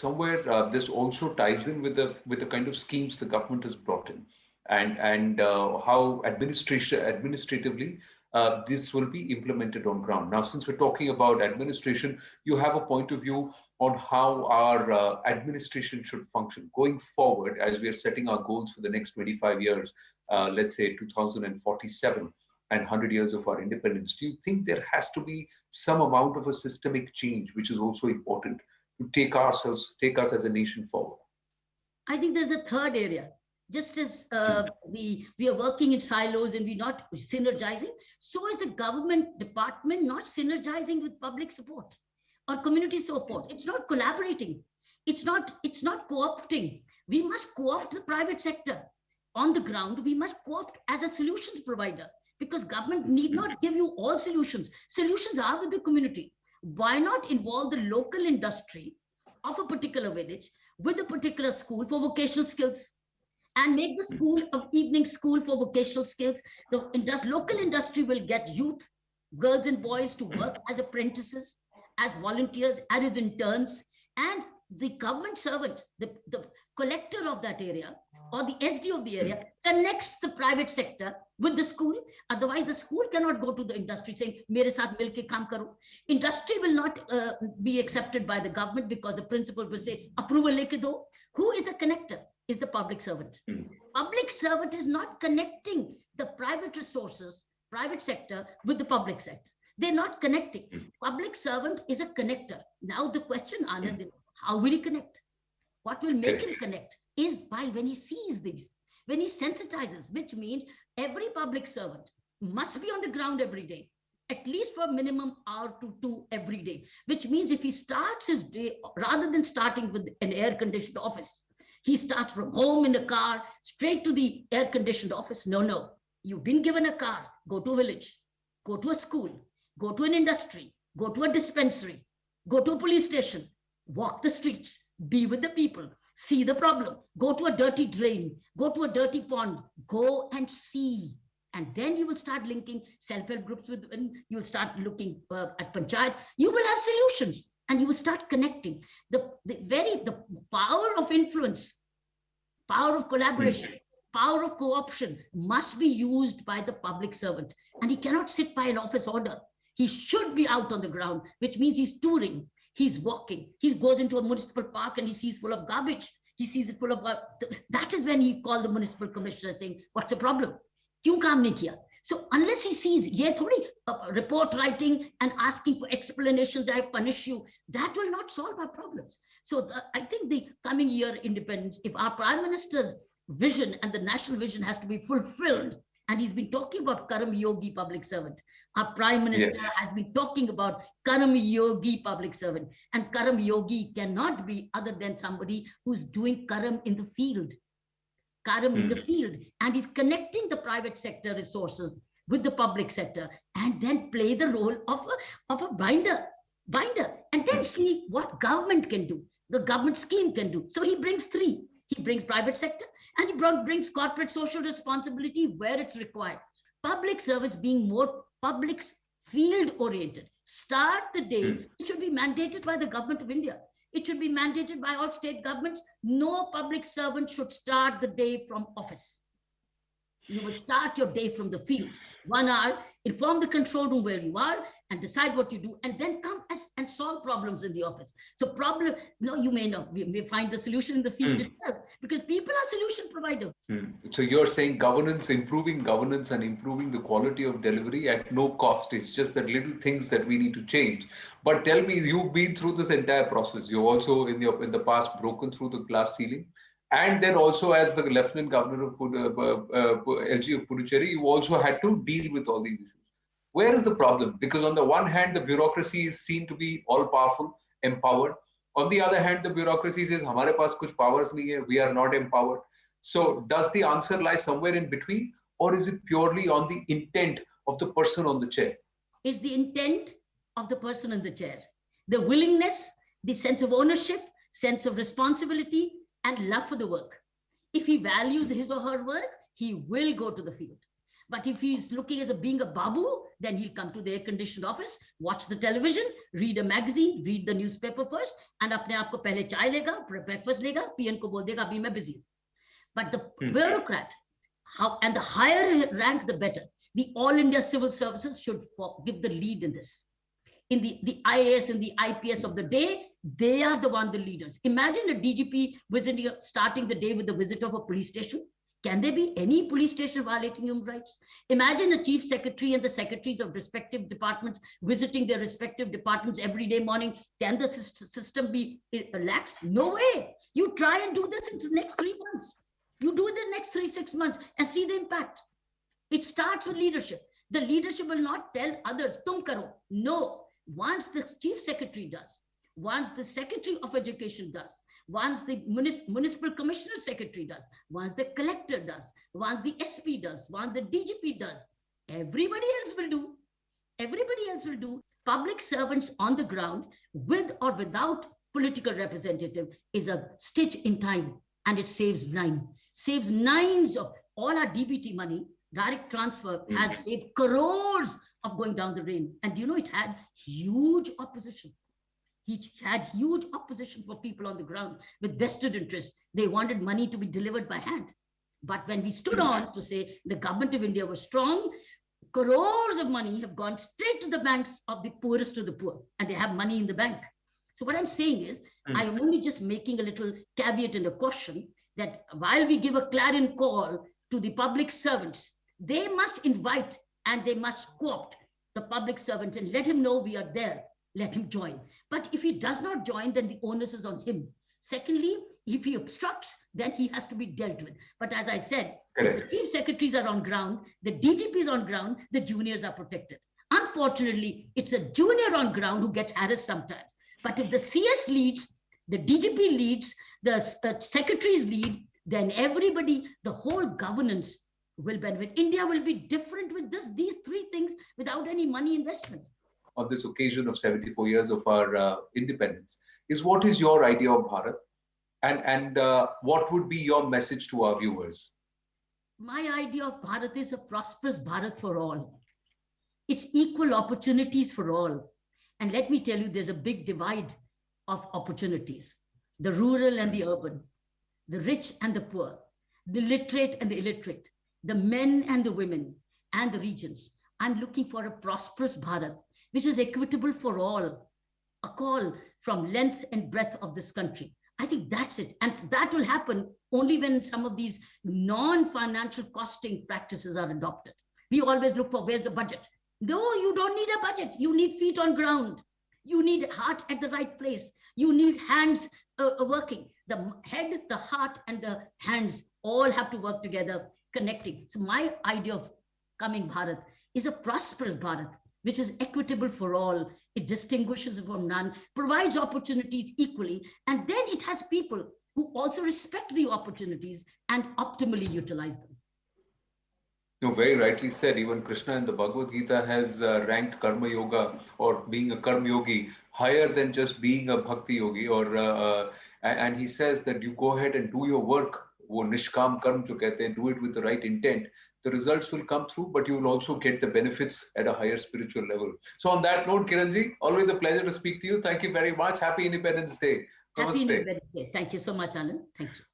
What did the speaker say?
somewhere this also ties in with the kind of schemes the government has brought in, and how administratively this will be implemented on ground. Now, since we're talking about administration, you have a point of view on how our administration should function going forward as we are setting our goals for the next 25 years, let's say 2047 and 100 years of our independence. Do you think there has to be some amount of a systemic change, which is also important to take us as a nation forward? I think there's a third area. Just as Mm, we are working in silos and we're not synergizing, so is the government department not synergizing with public support or community support. It's not collaborating. It's not co-opting. We must co-opt the private sector on the ground. We must co-opt as a solutions provider, because government need mm, not give you all solutions. Solutions are with the community. Why not involve the local industry of a particular village with a particular school for vocational skills, and make the mm, school of evening school for vocational skills? The local industry will get youth, girls and boys, to mm, work as apprentices, as volunteers, as interns, and the government servant, the collector of that area or the SD of the mm, area, connects the private sector with the school. Otherwise, the school cannot go to the industry saying, "Mere saath milke kaam karo." Industry will not be accepted by the government, because the principal will say, "Approval leke do." Who is the connector? Is the public servant. mm, Public servant is not connecting the private resources, private sector with the public sector. They're not connecting. mm, Public servant is a connector. Now the question, mm. Anand, is how will he connect? What will make Correct. him connect is by when he sees these, when he sensitizes, which means every public servant must be on the ground every day, at least for a minimum hour to two every day, which means if he starts his day, rather than starting with an air conditioned office, he starts from home in a car straight to the air conditioned office. No, no. You've been given a car, go to a village, go to a school, go to an industry, go to a dispensary, go to a police station, walk the streets, be with the people, see the problem, go to a dirty drain, go to a dirty pond, go and see. And then you will start linking self-help groups with, and you will start looking at panchayat. You will have solutions, and you will start connecting. The power of influence, power of Mm, collaboration, power of co-option must be used by the public servant. And he cannot sit by an office order. He should be out on the ground, which means he's touring, he's walking, he goes into a municipal park and he sees full of garbage. He sees it full of, that is when he called the municipal commissioner saying, "What's the problem? क्यों काम नहीं किया?" So unless he sees, ये थोड़ी report writing and asking for explanations, "I punish you," that will not solve our problems. So I think the coming year independence, if our prime minister's vision and the national vision has to be fulfilled, and he's been talking about Karam Yogi public servant. Our prime yes. minister has been talking about Karam Yogi public servant, and Karam Yogi cannot be other than somebody who's doing Karam in the field. Karam in the Mm, field, and he's connecting the private sector resources with the public sector, and then play the role of a binder, and then mm, see what government can do, the government scheme can do. So he brings three. He brings private sector, and he brings corporate social responsibility where it's required. Public service being more public field oriented. Start the day. mm. It should be mandated by the government of India. It should be mandated by all state governments. No public servant should start the day from office. You will start your day from the field. 1 hour, inform the control room where you are and decide what you do, and then come and solve problems in the office. So problem, no, you may not, we may find the solution in the field Mm, itself, because people are solution provider. mm. So you're saying governance and improving the quality of delivery at no cost. It's just that little things that we need to change. But tell me, you've been through this entire process. You've also in the past broken through the glass ceiling. And then also as the Lieutenant Governor of LG of Puducherry, you also had to deal with all these issues. Where is the problem? Because on the one hand, the bureaucracy is seen to be all powerful, empowered. On the other hand, the bureaucracy says, "Hamare paas kuch powers nahi hai, we are not empowered." So does the answer lie somewhere in between, or is it purely on the intent of the person on the chair? It's the intent of the person in the chair, the willingness, the sense of ownership, sense of responsibility, and love for the work. If he values his or her work, he will go to the field. But if he's looking as being a babu, then he'll come to the air-conditioned office, watch the television, read a magazine, read the newspaper first, and अपने आप को पहले चाय लेगा, breakfast लेगा, PN को बोल देगा अभी मैं busy. But the bureaucrat, and the higher rank, the better. The All India Civil Services should give the lead in this. In the IAS and the IPS of the day, they are the leaders. Imagine a DGP visiting, starting the day with the visit of a police station. Can there be any police station violating human rights? Imagine a chief secretary and the secretaries of respective departments visiting their respective departments every day morning. Can the system be lax? No way. You try and do this in the next 3 months. You do it in the next 3-6 months and see the impact. It starts with leadership. The leadership will not tell others, tum karo. No. Once the chief secretary does, once the secretary of education does, once the municipal commissioner secretary does, once the collector does, once the SP does, once the DGP does, everybody else will do. Everybody else will do. Public servants on the ground, with or without political representative, is a stitch in time, and it saves nines of all our DBT money. Direct transfer has saved crores of going down the drain. And you know, it had huge opposition. He had huge opposition for people on the ground with vested interests. They wanted money to be delivered by hand. But when we stood on to say the government of India was strong, crores of money have gone straight to the banks of the poorest of the poor, and they have money in the bank. So what I'm saying is, I am only just making a little caveat and a caution that while we give a clarion call to the public servants, they must invite and they must co-opt the public servant and let him know we are there. Let him join. But if he does not join, then the onus is on him. Secondly, if he obstructs, then he has to be dealt with. But as I said, if the chief secretaries are on ground, the DGP is on ground, the juniors are protected. Unfortunately, it's a junior on ground who gets harassed sometimes. But if the CS leads, the DGP leads, the secretaries lead, then everybody, the whole governance will benefit. India will be different with these 3 things without any money investment. On this occasion of 74 years of our independence, what is your idea of Bharat? And what would be your message to our viewers? My idea of Bharat is a prosperous Bharat for all. It's equal opportunities for all. And let me tell you, there's a big divide of opportunities. The rural and the urban, the rich and the poor, the literate and the illiterate, the men and the women, and the regions. I'm looking for a prosperous Bharat, which is equitable for all, a call from length and breadth of this country. I think that's it. And that will happen only when some of these non-financial costing practices are adopted. We always look for, where's the budget? No, you don't need a budget. You need feet on ground. You need heart at the right place. You need hands working. The head, the heart, and the hands all have to work together, connecting. So my idea of coming Bharat is a prosperous Bharat, which is equitable for all. It distinguishes from none, provides opportunities equally, and then it has people who also respect the opportunities and optimally utilize them. You very rightly said. Even Krishna in the Bhagavad Gita has ranked Karma Yoga, or being a Karma Yogi, higher than just being a Bhakti Yogi. And he says that you go ahead and do your work. वो निष्काम कर्म जो कहते हैं, do it with the right intent. The results will come through, but you will also get the benefits at a higher spiritual level. So on that note, Kiranji, always a pleasure to speak to you. Thank you very much. Happy Independence Day. Happy Independence Day. Thank you so much, Anand. Thank you.